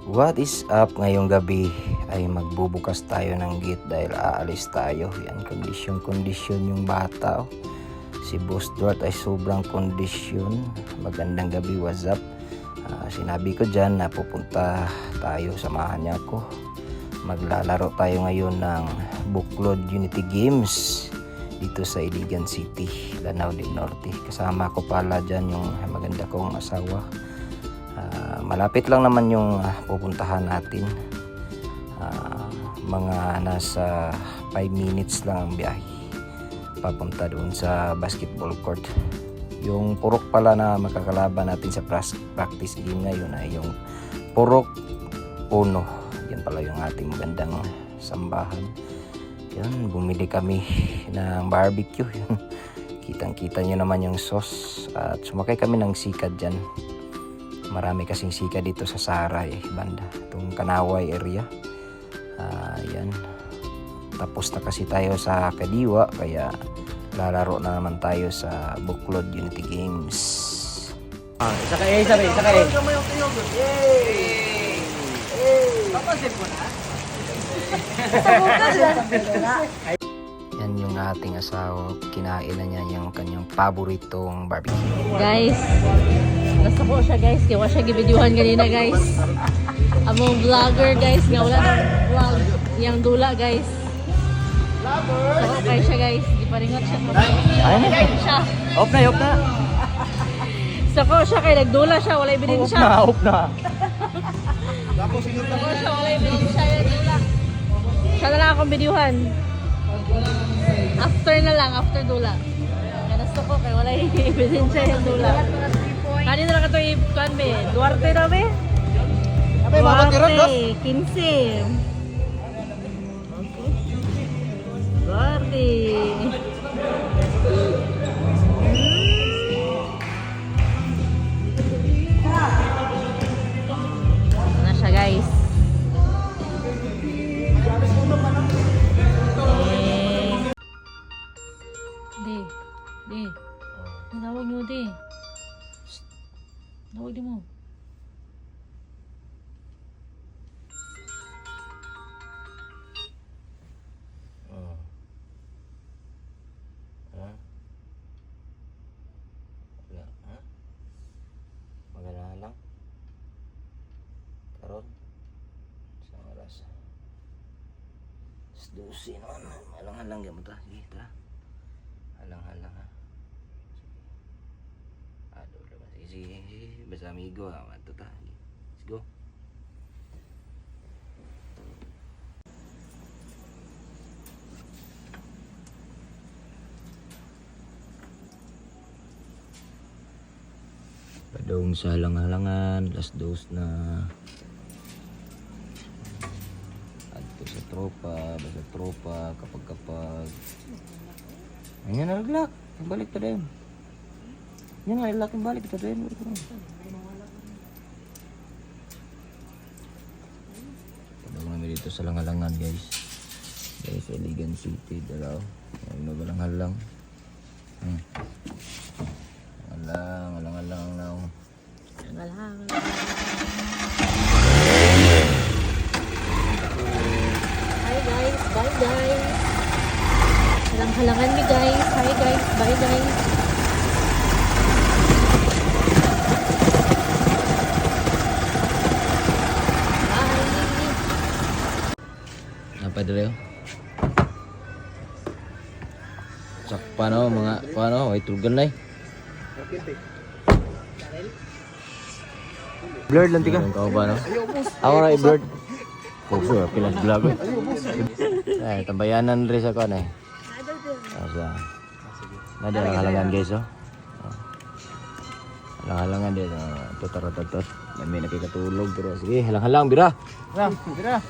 What is up? Ngayong gabi ay magbubukas tayo ng gate dahil aalis tayo. Yan, kondisyon yung bata. Si Boss Duarte ay sobrang kondisyon. Magandang gabi, what's up? Sinabi ko dyan na pupunta tayo, samahan niya ako. Maglalaro tayo ngayon ng Buklod Unity Games dito sa Iligan City, Lanao del Norte. Kasama ko pala dyan yung maganda kong asawa. Malapit lang naman yung pupuntahan natin. Mga nasa 5 minutes lang ang biyahe papunta doon sa basketball court. Yung purok pala na makakalaban natin sa practice game ngayon ay yung Purok Uno. Yan pala yung ating magandang sambahan. Yan, bumili kami ng barbecue. Kitang-kita nyo naman yung sauce. At sumakay kami ng sikad dyan. Marami kasing sika dito sa Saray banda, itong Kanaway area. Yan. Tapos na kasi tayo sa Kadiwa, kaya lalaro na naman tayo sa Buklod Unity Games. Isa kayo. Yan yung ating asawa, kinain na niya yung kanyang paboritong barbecue. Guys, nasa ko siya guys, kaya wala siya gibidyuhan kanina guys. Among vlogger guys, nga wala ng vlog yang dula guys. Sako kay siya guys, giparingot siya. Siya. Off na. Sako siya kay nagdula siya, wala ebidensya. Off na. Sako siya, wala ebidensya yung dula. Siya na lang akong bidyuhan. After dula. Kanasto ko kay wala ebidensya yung dula. Kanina na ka ito i-kan be? Duarte na be? Duarte, 15. Duarte. Ano siya guys? Di. Nawag nyo di. Nawag di mo. Magana lang karon sa oras 12 naman. Halang-halang gamot ta. Sige, tara. Halang-halang ha. Sige. Basta amigo ha. Ito ta. Let's go. Padong sa halang-halangan. Last dose na. Adto sa tropa. Basta tropa. Kapag ayan na naglak. Balik pa din. Yan nga, ilak yung balik. Ito din. Padong namin dito sa halang-halangan guys. Guys, Iligan City. Dalaw. Ayan, magalang-halang. Halang-halang now. Halang. Hi guys, bye guys. Halang-halangan mi guys. Hi guys, bye guys. Napadali oh. Sakpa no mga paano, ay tugan na eh. Blurred lang tika. Kau ba no? Ako na i-blurred. Puso, pilas vlog eh. Ay, tambayanan rin sa kan eh. Asa. Nada lang halangan guys oh. Halang-halangan din. Tutaratot. May nakikatulog pero sige, halang-halang bira. Bira.